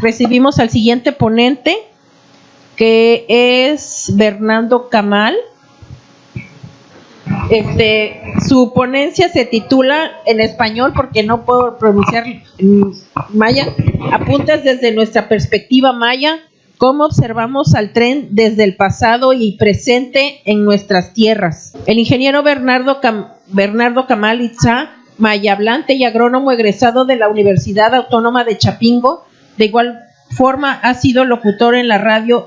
recibimos al siguiente ponente, que es Bernardo Camal. Su ponencia se titula en español, porque no puedo pronunciar maya, Apuntes desde nuestra perspectiva maya, cómo observamos al tren desde el pasado y presente en nuestras tierras. El ingeniero Bernardo Camal Itzá, mayahablante y agrónomo egresado de la Universidad Autónoma de Chapingo, de igual forma ha sido locutor en la radio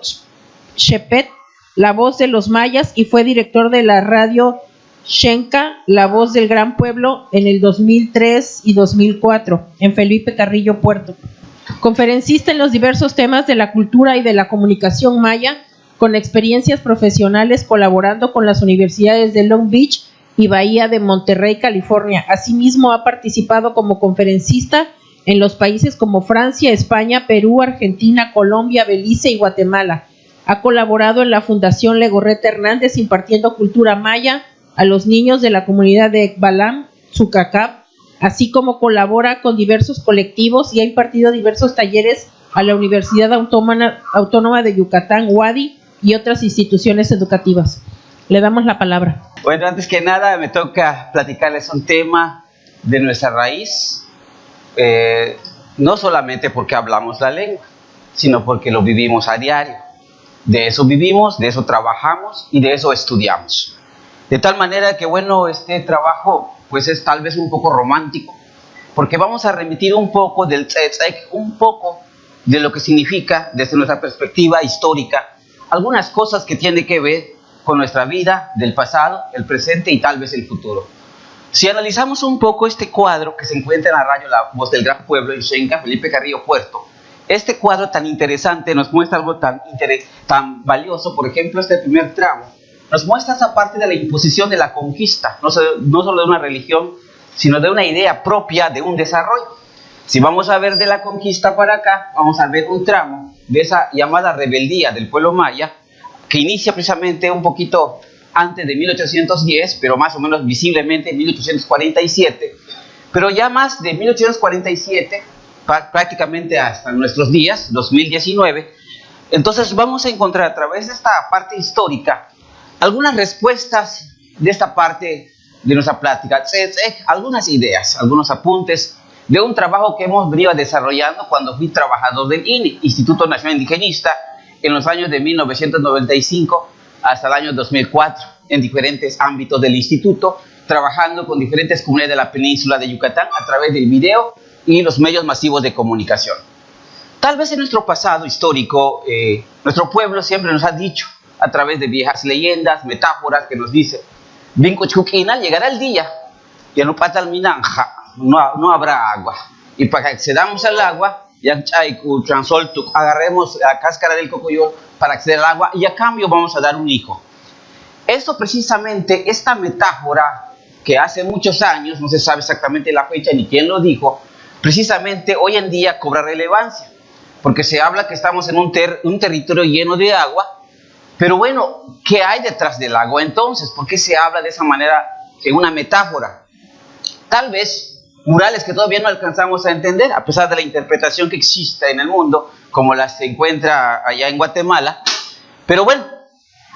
Xepet, La Voz de los Mayas, y fue director de la radio Xenca, La Voz del Gran Pueblo, en el 2003 y 2004, en Felipe Carrillo Puerto. Conferencista en los diversos temas de la cultura y de la comunicación maya, con experiencias profesionales colaborando con las universidades de Long Beach y Bahía de Monterrey, California. Asimismo, ha participado como conferencista en los países como Francia, España, Perú, Argentina, Colombia, Belice y Guatemala. Ha colaborado en la Fundación Legorreta Hernández impartiendo cultura maya a los niños de la comunidad de Ekbalam, Tzucacap, así como colabora con diversos colectivos y ha impartido diversos talleres a la Universidad Autónoma de Yucatán, UADY, y otras instituciones educativas. Le damos la palabra. Bueno, antes que nada me toca platicarles un tema de nuestra raíz, no solamente porque hablamos la lengua, sino porque lo vivimos a diario. De eso vivimos, de eso trabajamos y de eso estudiamos. De tal manera que, bueno, este trabajo pues es tal vez un poco romántico, porque vamos a remitir un poco del tzetzek, un poco de lo que significa desde nuestra perspectiva histórica, algunas cosas que tienen que ver con nuestra vida del pasado, el presente y tal vez el futuro. Si analizamos un poco este cuadro que se encuentra en la radio La Voz del Gran Pueblo en Xenca, Felipe Carrillo Puerto, este cuadro tan interesante nos muestra algo tan valioso. Por ejemplo, este primer tramo nos muestra esa parte de la imposición de la conquista, no solo de una religión, sino de una idea propia de un desarrollo. Si vamos a ver de la conquista para acá, vamos a ver un tramo de esa llamada rebeldía del pueblo maya, que inicia precisamente un poquito antes de 1810, pero más o menos visiblemente en 1847, pero ya más de 1847, prácticamente hasta nuestros días, 2019, entonces vamos a encontrar a través de esta parte histórica algunas respuestas de esta parte de nuestra plática, algunas ideas, algunos apuntes de un trabajo que hemos venido desarrollando cuando fui trabajador del INI, Instituto Nacional Indigenista, en los años de 1995 hasta el año 2004, en diferentes ámbitos del instituto, trabajando con diferentes comunidades de la península de Yucatán a través del video y los medios masivos de comunicación. Tal vez en nuestro pasado histórico, nuestro pueblo siempre nos ha dicho, a través de viejas leyendas, metáforas que nos dicen, Vinco Chuquina, llegará el día, ya no pata el minanja, no habrá agua. Y para que accedamos al agua, agarremos la cáscara del cocuyol para acceder al agua y a cambio vamos a dar un hijo. Eso precisamente, esta metáfora que hace muchos años, no se sabe exactamente la fecha ni quién lo dijo, precisamente hoy en día cobra relevancia, porque se habla que estamos en un territorio lleno de agua. Pero bueno, ¿qué hay detrás del agua entonces? ¿Por qué se habla de esa manera en una metáfora? Tal vez murales que todavía no alcanzamos a entender, a pesar de la interpretación que existe en el mundo, como la se encuentra allá en Guatemala. Pero bueno,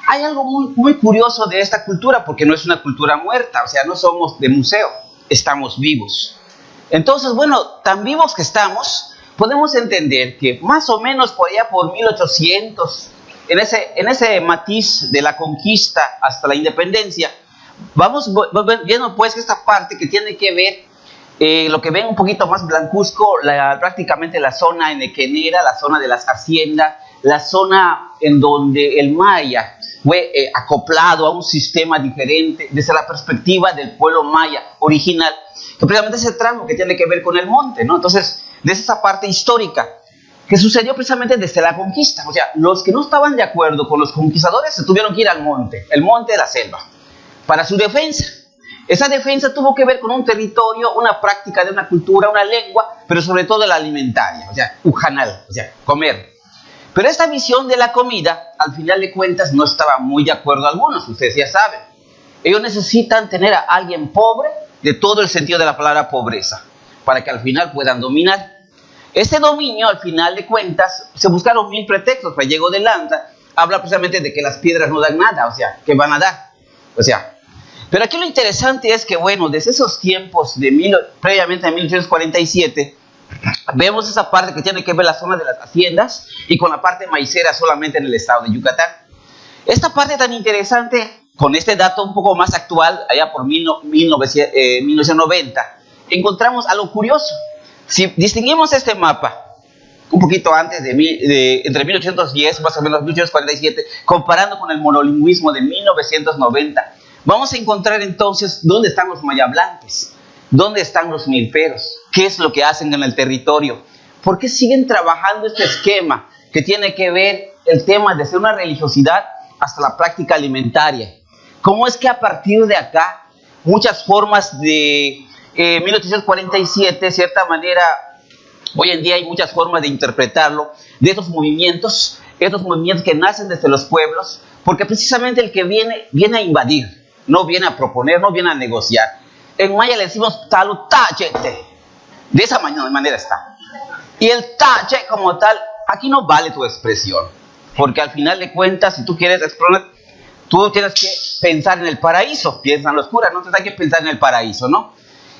hay algo muy curioso de esta cultura, porque no es una cultura muerta, o sea, no somos de museo, estamos vivos. Entonces, bueno, tan vivos que estamos, podemos entender que más o menos por allá por 1800, en ese matiz de la conquista hasta la independencia, vamos viendo pues esta parte que tiene que ver, lo que ven un poquito más blancuzco, prácticamente la zona enequenera, la zona de las haciendas, la zona en donde el maya fue acoplado a un sistema diferente desde la perspectiva del pueblo maya original, que precisamente es el tramo que tiene que ver con el monte, ¿no? Entonces, desde esa parte histórica, que sucedió precisamente desde la conquista. O sea, los que no estaban de acuerdo con los conquistadores se tuvieron que ir al monte, el monte de la selva, para su defensa. Esa defensa tuvo que ver con un territorio, una práctica de una cultura, una lengua, pero sobre todo la alimentaria, o sea, ujanal, o sea, comer. Pero esta visión de la comida, al final de cuentas, no estaba muy de acuerdo a algunos, ustedes ya saben. Ellos necesitan tener a alguien pobre, de todo el sentido de la palabra pobreza, para que al final puedan dominar. Este dominio, al final de cuentas, se buscaron 1000 pretextos. Priego de Landa habla precisamente de que las piedras no dan nada, o sea, que van a dar. O sea, pero aquí lo interesante es que, bueno, desde esos tiempos, previamente en 1847, vemos esa parte que tiene que ver la zona de las haciendas y con la parte maicera solamente en el estado de Yucatán. Esta parte tan interesante, con este dato un poco más actual, allá por 1990, encontramos algo curioso. Si distinguimos este mapa un poquito antes entre 1810, más o menos 1847, comparando con el monolingüismo de 1990, vamos a encontrar entonces dónde están los mayablantes, dónde están los milperos, qué es lo que hacen en el territorio, por qué siguen trabajando este esquema que tiene que ver el tema desde una religiosidad hasta la práctica alimentaria. Cómo es que a partir de acá muchas formas de 1847, de cierta manera, hoy en día hay muchas formas de interpretarlo, de estos movimientos que nacen desde los pueblos, porque precisamente el que viene a invadir, no viene a proponer, no viene a negociar. En maya le decimos talutachete, de esa manera está. Y el tache como tal, aquí no vale tu expresión, porque al final de cuentas, si tú quieres explorar, tú tienes que pensar en el paraíso, piensan los curas, no tienes que pensar en el paraíso, ¿no?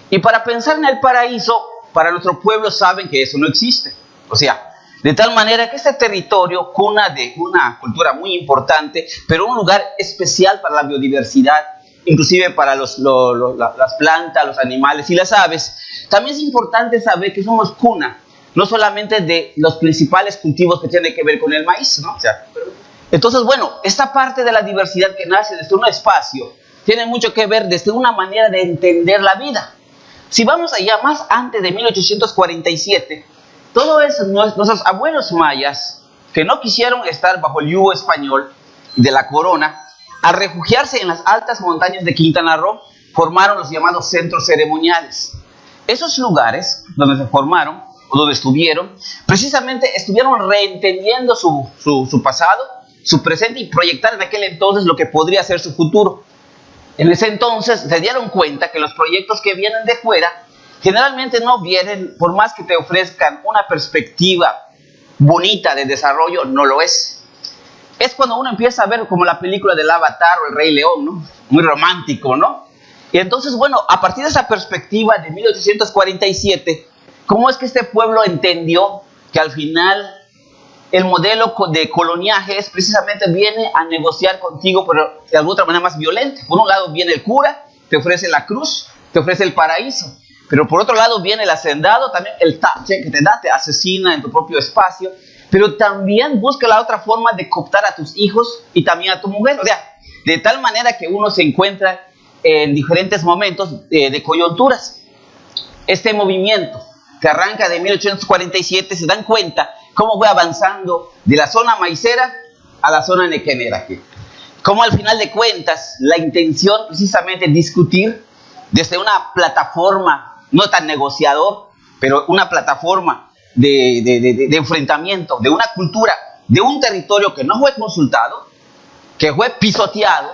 Y para pensar en el paraíso, para nuestro pueblo saben que eso no existe. O sea, de tal manera que este territorio, cuna de una cultura muy importante, pero un lugar especial para la biodiversidad, inclusive para las plantas, los animales y las aves, también es importante saber que somos cuna, no solamente de los principales cultivos que tienen que ver con el maíz, ¿no? O sea, entonces, bueno, esta parte de la diversidad que nace desde un espacio tiene mucho que ver desde una manera de entender la vida. Si vamos allá más antes de 1847, todo eso, nuestros abuelos mayas, que no quisieron estar bajo el yugo español de la corona, al refugiarse en las altas montañas de Quintana Roo, formaron los llamados centros ceremoniales. Esos lugares donde se formaron, o donde estuvieron, precisamente estuvieron reentendiendo su pasado, su presente, y proyectar en aquel entonces lo que podría ser su futuro. En ese entonces se dieron cuenta que los proyectos que vienen de fuera generalmente no vienen, por más que te ofrezcan una perspectiva bonita de desarrollo, no lo es. Es cuando uno empieza a ver como la película del Avatar o el Rey León, ¿no? Muy romántico, ¿no? Y entonces, bueno, a partir de esa perspectiva de 1847, ¿cómo es que este pueblo entendió que al final el modelo de coloniaje es precisamente viene a negociar contigo, pero de alguna otra manera más violenta? Por un lado viene el cura, te ofrece la cruz, te ofrece el paraíso, pero por otro lado viene el hacendado, también el tache que te da, te asesina en tu propio espacio, pero también busca la otra forma de cooptar a tus hijos y también a tu mujer. O sea, de tal manera que uno se encuentra en diferentes momentos de coyunturas. Este movimiento que arranca de 1847, se dan cuenta cómo fue avanzando de la zona maicera a la zona nequenera. Cómo al final de cuentas la intención precisamente es discutir desde una plataforma no tan negociador, pero una plataforma de enfrentamiento de una cultura, de un territorio que no fue consultado, que fue pisoteado,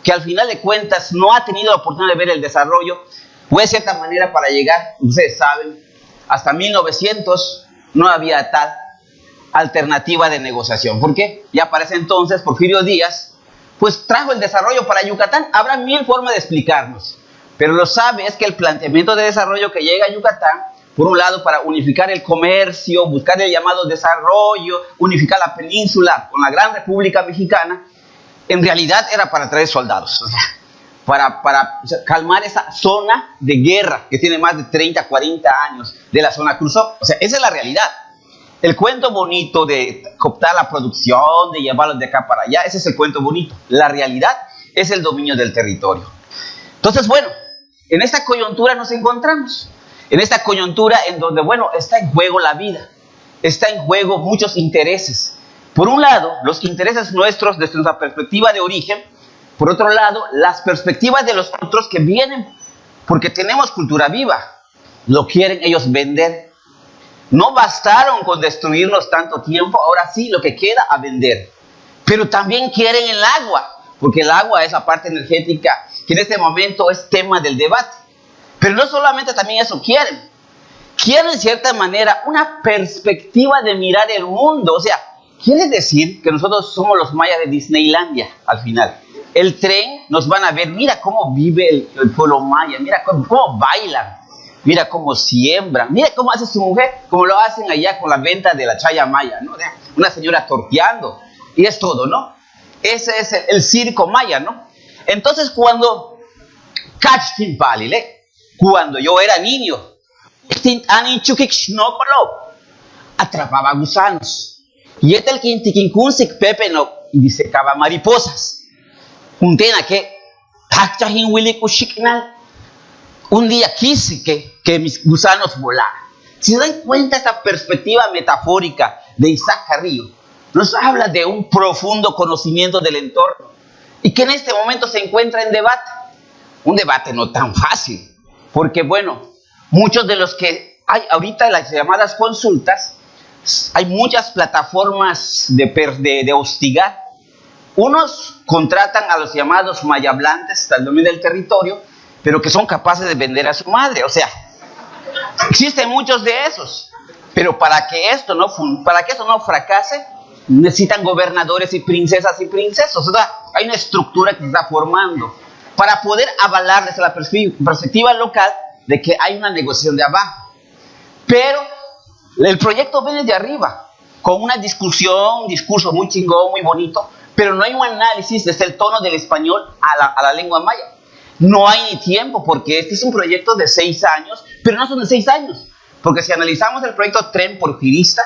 que al final de cuentas no ha tenido la oportunidad de ver el desarrollo, fue de cierta manera para llegar, ustedes saben, hasta 1900 no había tal alternativa de negociación. ¿Por qué? Ya para ese entonces Porfirio Díaz pues trajo el desarrollo para Yucatán. Habrá 1000 formas de explicarnos, pero lo sabe es que el planteamiento de desarrollo que llega a Yucatán, por un lado para unificar el comercio, buscar el llamado desarrollo, unificar la península con la gran República Mexicana, en realidad era para traer soldados, o sea, para calmar esa zona de guerra que tiene más de 30, 40 años de la zona cruzó. O sea, esa es la realidad. El cuento bonito de cooptar la producción, de llevarlos de acá para allá, ese es el cuento bonito. La realidad es el dominio del territorio. Entonces, bueno, en esta coyuntura nos encontramos. En esta coyuntura en donde, bueno, está en juego la vida. Está en juego muchos intereses. Por un lado, los intereses nuestros desde nuestra perspectiva de origen. Por otro lado, las perspectivas de los otros que vienen porque tenemos cultura viva. Lo quieren ellos vender. No bastaron con destruirnos tanto tiempo, ahora sí, lo que queda a vender. Pero también quieren el agua, porque el agua es la parte energética que en este momento es tema del debate. Pero no solamente también eso quieren quiere en cierta manera una perspectiva de mirar el mundo. O sea, quiere decir que nosotros somos los mayas de Disneylandia al final. El tren nos van a ver, mira cómo vive el pueblo maya, mira cómo bailan, mira cómo siembran, mira cómo hace su mujer, como lo hacen allá con la venta de la chaya maya, ¿no? Una señora torteando, y es todo, ¿no? Ese es el circo maya, ¿no? Entonces cuando yo era niño, atrapaba gusanos, y el quintiquincunsic pepe no, y disecaba mariposas. Un día quise que mis gusanos volaran. Si se dan cuenta, esta perspectiva metafórica de Isaac Carrillo nos habla de un profundo conocimiento del entorno y que en este momento se encuentra en debate. Un debate no tan fácil, porque bueno, muchos de los que hay ahorita en las llamadas consultas, hay muchas plataformas de hostigar. Unos contratan a los llamados mayablantes del dominio del territorio, pero que son capaces de vender a su madre. O sea, existen muchos de esos, pero para que esto no fracase, necesitan gobernadores y princesas y princesos. O sea, hay una estructura que se está formando para poder avalar desde la perspectiva local de que hay una negociación de abajo. Pero el proyecto viene de arriba, con una discusión, un discurso muy chingón, muy bonito, pero no hay un análisis desde el tono del español a la lengua maya. No hay ni tiempo, porque este es un proyecto de 6 años, pero no son de 6 años, porque si analizamos el proyecto Tren Porfirista,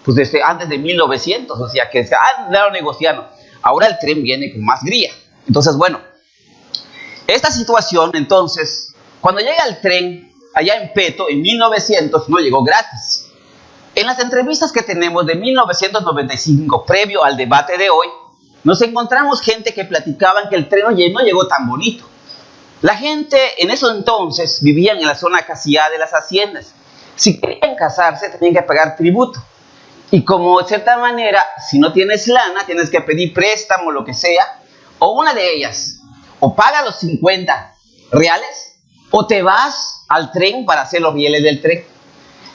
pues desde antes de 1900, o sea que se han dado negociando. Ahora el tren viene con más gría. Entonces, bueno, esta situación, entonces, cuando llega el tren allá en Peto, en 1900, no llegó gratis. En las entrevistas que tenemos de 1995, previo al debate de hoy, nos encontramos gente que platicaban que el tren no llegó tan bonito. La gente en eso entonces vivían en la zona casiada de las haciendas. Si querían casarse, tenían que pagar tributo. Y como de cierta manera, si no tienes lana, tienes que pedir préstamo, lo que sea, o una de ellas, o paga los 50 reales, o te vas al tren para hacer los rieles del tren.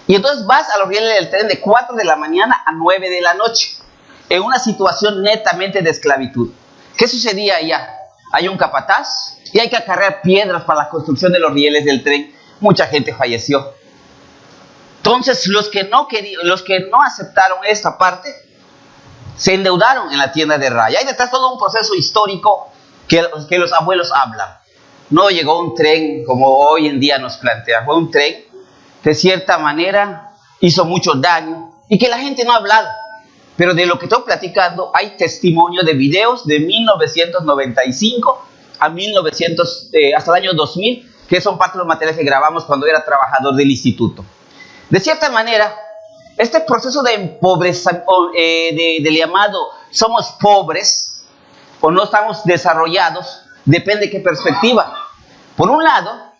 Y entonces vas a los rieles del tren de 4 de la mañana a 9 de la noche, en una situación netamente de esclavitud. ¿Qué sucedía allá? Hay un capataz y hay que acarrear piedras para la construcción de los rieles del tren. Mucha gente falleció. Entonces, los que no aceptaron esta parte, se endeudaron en la tienda de raya. Hay detrás todo un proceso histórico que los abuelos hablan. No llegó un tren como hoy en día nos plantea. Fue un tren que de cierta manera hizo mucho daño y que la gente no ha hablado. Pero de lo que estoy platicando hay testimonio de videos de 1995 a 1900, hasta el año 2000, que son parte de los materiales que grabamos cuando era trabajador del instituto. De cierta manera, este proceso de empobrezamiento, del llamado somos pobres o no estamos desarrollados, depende de qué perspectiva. Por un lado,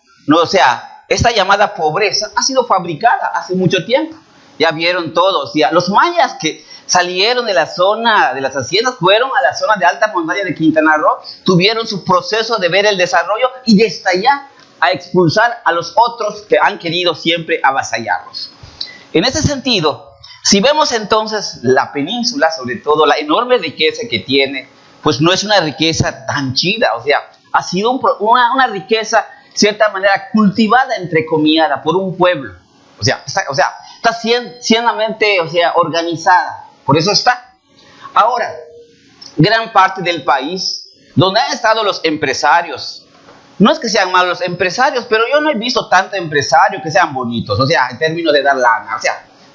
esta llamada pobreza ha sido fabricada hace mucho tiempo. Ya vieron todos, los mayas que salieron de la zona de las haciendas, fueron a la zona de alta montaña de Quintana Roo, tuvieron su proceso de ver el desarrollo y desde allá a expulsar a los otros que han querido siempre avasallarlos. En ese sentido, si vemos entonces la península, sobre todo la enorme riqueza que tiene, pues no es una riqueza tan chida, o sea, ha sido una riqueza, de cierta manera, cultivada, entrecomillada, por un pueblo. Está cienamente, organizada. Por eso está. Ahora, gran parte del país, donde han estado los empresarios, no es que sean malos los empresarios, pero yo no he visto tanto empresarios que sean bonitos, en términos de dar lana,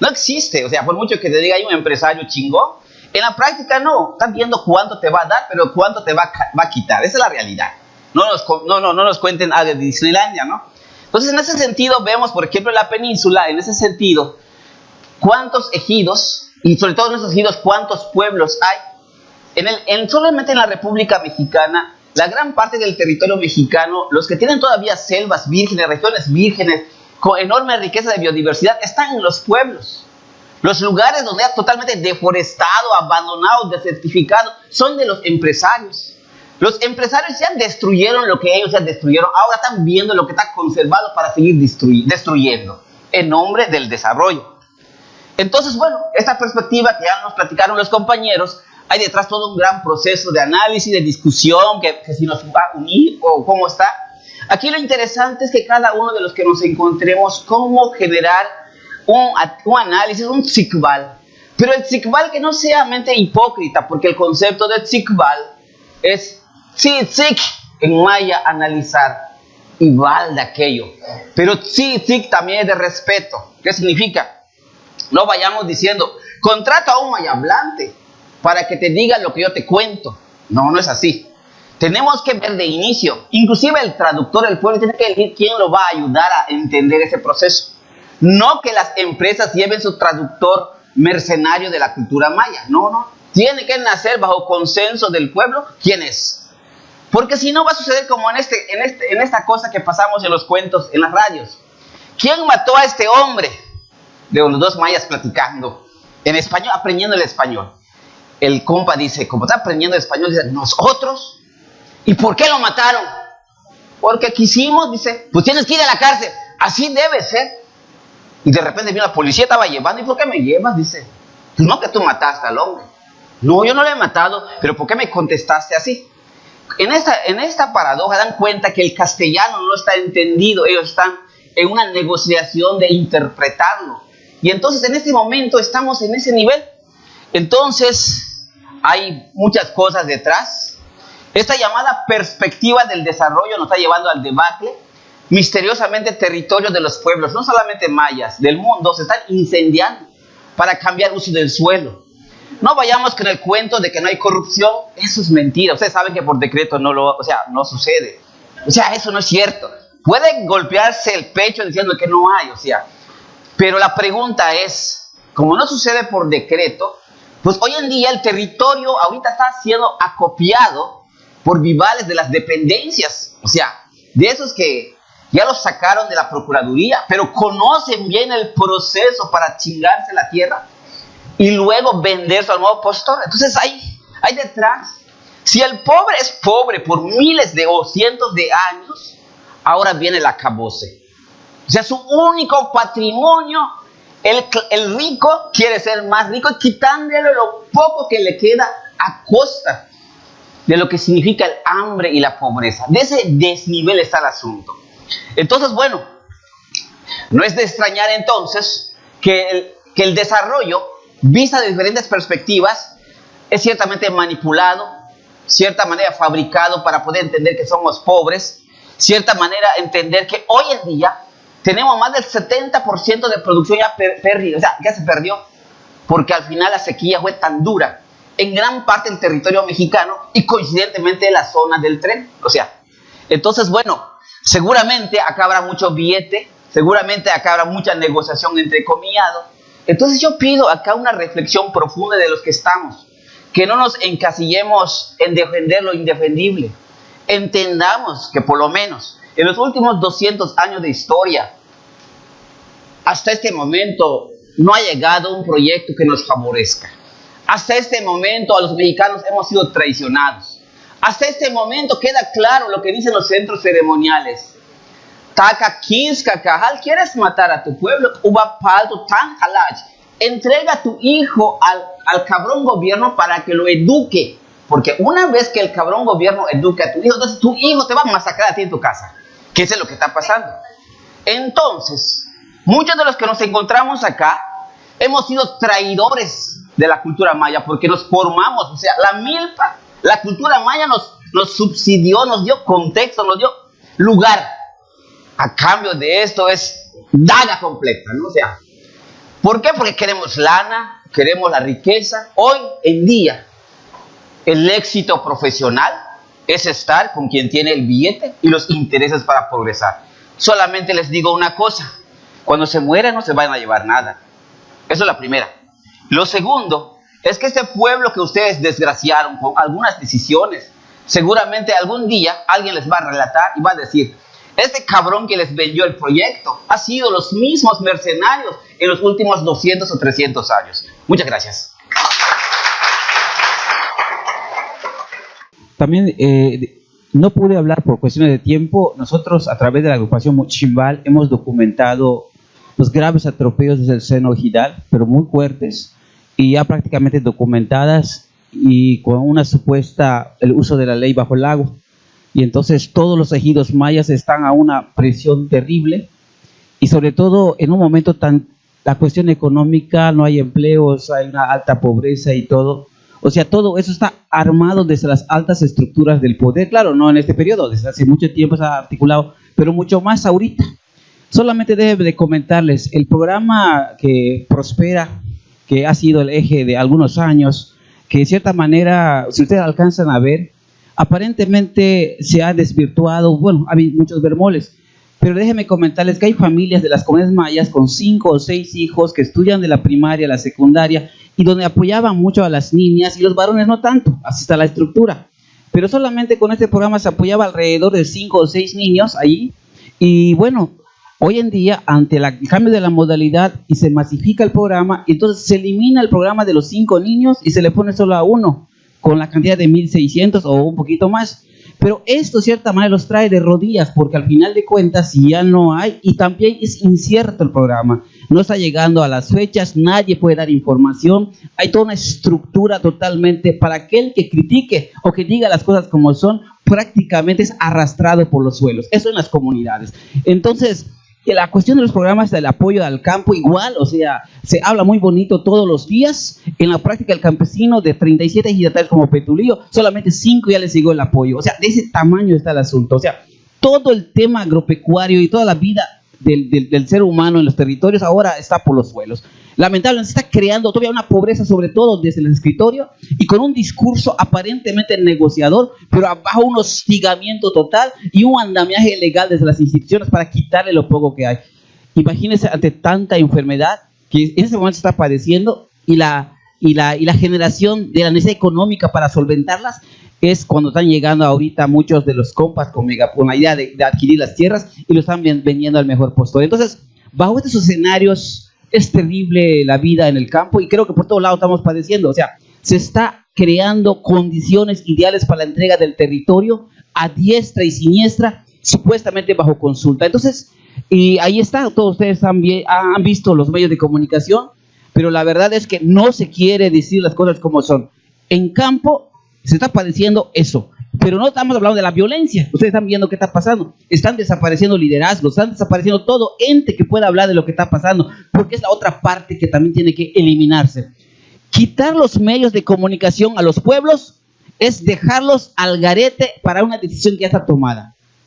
no existe, por mucho que te diga hay un empresario chingón, en la práctica no, están viendo cuánto te va a dar, pero cuánto te va a quitar, esa es la realidad. No nos cuenten algo de Disneylandia, ¿no? Entonces, en ese sentido, vemos, por ejemplo, en la península, en ese sentido, cuántos ejidos, y sobre todo en esos ejidos, cuántos pueblos hay. Solamente en la República Mexicana, la gran parte del territorio mexicano, los que tienen todavía selvas vírgenes, regiones vírgenes, con enorme riqueza de biodiversidad, están en los pueblos. Los lugares donde está totalmente deforestado, abandonado, desertificado, son de los empresarios. Los empresarios ya destruyeron lo que ellos ya destruyeron, ahora están viendo lo que está conservado para seguir destruyendo. en nombre del desarrollo. Entonces, bueno, esta perspectiva que ya nos platicaron los compañeros, hay detrás todo un gran proceso de análisis, de discusión, que si nos va a unir o cómo está. Aquí lo interesante es que cada uno de los que nos encontremos, cómo generar un análisis, un tzikbal. Pero el tzikbal que no sea mente hipócrita, porque el concepto de tzikbal es tzitzik, en maya, analizar, y val de aquello. Pero tzitzik también es de respeto. ¿Qué significa? No vayamos diciendo, contrata a un mayahablante para que te diga lo que yo te cuento. No, no es así. Tenemos que ver de inicio. Inclusive el traductor del pueblo tiene que elegir quién lo va a ayudar a entender ese proceso. No que las empresas lleven su traductor mercenario de la cultura maya. No, no. Tiene que nacer bajo consenso del pueblo quién es. Porque si no va a suceder como en esta cosa que pasamos en los cuentos, en las radios. ¿Quién mató a este hombre? De los dos mayas platicando en español, aprendiendo el español. El compa dice, como está aprendiendo el español, dice, ¿nosotros? ¿Y por qué lo mataron? Porque quisimos, dice, pues tienes que ir a la cárcel. Así debe ser. Y de repente vino la policía, estaba llevando. ¿Y por qué me llevas? Dice, pues no que tú mataste al hombre. No, yo no lo he matado, pero ¿por qué me contestaste así? En esta paradoja dan cuenta que el castellano no está entendido. Ellos están en una negociación de interpretarlo. Y entonces en este momento estamos en ese nivel. Entonces hay muchas cosas detrás. Esta llamada perspectiva del desarrollo nos está llevando al debacle. Misteriosamente territorios de los pueblos, no solamente mayas, del mundo, se están incendiando para cambiar uso del suelo. No vayamos con el cuento de que no hay corrupción. Eso es mentira. Ustedes saben que por decreto no sucede. O sea, eso no es cierto. Puede golpearse el pecho diciendo que no hay, pero la pregunta es, como no sucede por decreto, pues hoy en día el territorio ahorita está siendo acopiado por vivales de las dependencias, de esos que ya los sacaron de la procuraduría, pero conocen bien el proceso para chingarse la tierra y luego venderse al modo postor. Entonces hay detrás, si el pobre es pobre por miles o cientos de años, ahora viene el acabose. Su único patrimonio, el rico quiere ser más rico, quitándole lo poco que le queda a costa de lo que significa el hambre y la pobreza. De ese desnivel está el asunto. Entonces, bueno, no es de extrañar entonces que el desarrollo, vista de diferentes perspectivas, es ciertamente manipulado, cierta manera fabricado para poder entender que somos pobres, cierta manera entender que hoy en día tenemos más del 70% de producción ya perdida, ya se perdió, porque al final la sequía fue tan dura en gran parte del territorio mexicano y coincidentemente en la zona del tren. Entonces, bueno, seguramente acá habrá mucho billete, seguramente acá habrá mucha negociación entrecomillado. Entonces yo pido acá una reflexión profunda de los que estamos, que no nos encasillemos en defender lo indefendible. Entendamos que por lo menos en los últimos 200 años de historia, hasta este momento no ha llegado un proyecto que nos favorezca. Hasta este momento a los mexicanos hemos sido traicionados. Hasta este momento queda claro lo que dicen los centros ceremoniales. Taka Kinska Cajal, ¿quieres matar a tu pueblo? Ubapalto Tan Halaj. Entrega a tu hijo al cabrón gobierno para que lo eduque. Porque una vez que el cabrón gobierno eduque a tu hijo, entonces tu hijo te va a masacrar a ti en tu casa. Que eso es lo que está pasando. Entonces, muchos de los que nos encontramos acá hemos sido traidores de la cultura maya porque nos formamos. La milpa, la cultura maya nos subsidió, nos dio contexto, nos dio lugar. A cambio de esto es daga completa, ¿no? ¿Por qué? Porque queremos lana, queremos la riqueza. Hoy en día, el éxito profesional es estar con quien tiene el billete y los intereses para progresar. Solamente les digo una cosa, cuando se mueran no se van a llevar nada. Eso es la primera. Lo segundo es que este pueblo que ustedes desgraciaron con algunas decisiones, seguramente algún día alguien les va a relatar y va a decir, este cabrón que les vendió el proyecto ha sido los mismos mercenarios en los últimos 200 o 300 años. Muchas gracias. También no pude hablar por cuestiones de tiempo. Nosotros a través de la agrupación Mochimbal hemos documentado los graves atropellos desde el seno ejidal, pero muy fuertes y ya prácticamente documentadas y con una supuesta el uso de la ley bajo el agua. Y entonces todos los ejidos mayas están a una presión terrible y sobre todo en un momento la cuestión económica, no hay empleos, hay una alta pobreza y todo. O sea, todo eso está armado desde las altas estructuras del poder. Claro, no en este periodo, desde hace mucho tiempo se ha articulado, pero mucho más ahorita. Solamente debe de comentarles, el programa que prospera, que ha sido el eje de algunos años, que de cierta manera, si ustedes alcanzan a ver, aparentemente se ha desvirtuado, bueno, ha habido muchos bemoles, pero déjenme comentarles que hay familias de las comunidades mayas con 5 o 6 hijos que estudian de la primaria a la secundaria y donde apoyaban mucho a las niñas y los varones no tanto, así está la estructura. Pero solamente con este programa se apoyaba alrededor de 5 o 6 niños ahí y bueno, hoy en día, ante el cambio de la modalidad y se masifica el programa, entonces se elimina el programa de los 5 niños y se le pone solo a uno, con la cantidad de 1,600 o un poquito más. Pero esto, de cierta manera, los trae de rodillas, porque al final de cuentas, si ya no hay, y también es incierto el programa, no está llegando a las fechas, nadie puede dar información, hay toda una estructura totalmente para aquel que critique o que diga las cosas como son, prácticamente es arrastrado por los suelos. Eso en las comunidades. Entonces, la cuestión de los programas del apoyo al campo igual, o sea, se habla muy bonito todos los días. En la práctica el campesino de 37 ejidatarios como Petulillo, solamente 5 ya les llegó el apoyo. O sea, de ese tamaño está el asunto. O sea, todo el tema agropecuario y toda la vida del ser humano en los territorios ahora está por los suelos. Lamentablemente se está creando todavía una pobreza, sobre todo desde el escritorio y con un discurso aparentemente negociador, pero bajo un hostigamiento total y un andamiaje legal desde las instituciones para quitarle lo poco que hay. Imagínense ante tanta enfermedad que en ese momento se está padeciendo y la generación de la necesidad económica para solventarlas es cuando están llegando ahorita muchos de los compas con la idea de adquirir las tierras y lo están vendiendo al mejor postor. Entonces, bajo estos escenarios es terrible la vida en el campo y creo que por todos lados estamos padeciendo. O sea, se está creando condiciones ideales para la entrega del territorio a diestra y siniestra, supuestamente bajo consulta. Entonces, y ahí está, todos ustedes han visto los medios de comunicación, pero la verdad es que no se quiere decir las cosas como son. En campo se está padeciendo eso, pero no estamos hablando de la violencia. Ustedes están viendo qué está pasando. Están desapareciendo liderazgos, están desapareciendo todo ente que pueda hablar de lo que está pasando, porque es la otra parte que también tiene que eliminarse. Quitar los medios de comunicación a los pueblos es dejarlos al garete para una decisión que ya está tomada.